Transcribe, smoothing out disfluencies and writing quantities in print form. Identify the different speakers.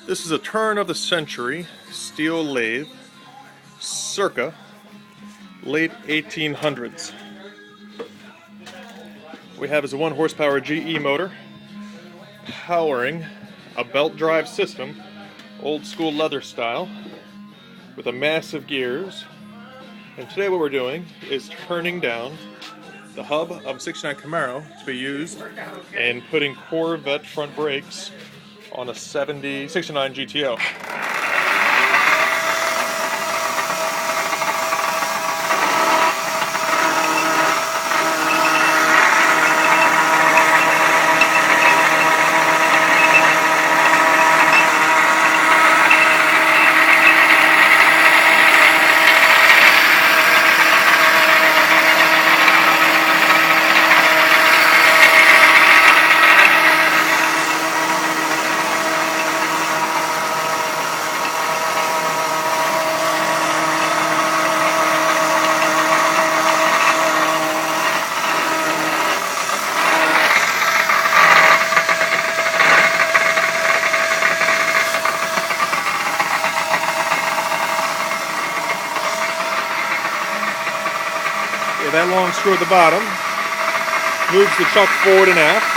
Speaker 1: This is a turn-of-the-century steel lathe, circa late 1800s. What we have is a 1 horsepower GE motor powering a belt drive system, old school leather style, with a massive gears. And today what we're doing is turning down the hub of a 69 Camaro to be used in putting Corvette front brakes on a 69 GTO. That long screw at the bottom moves the chuck forward and aft.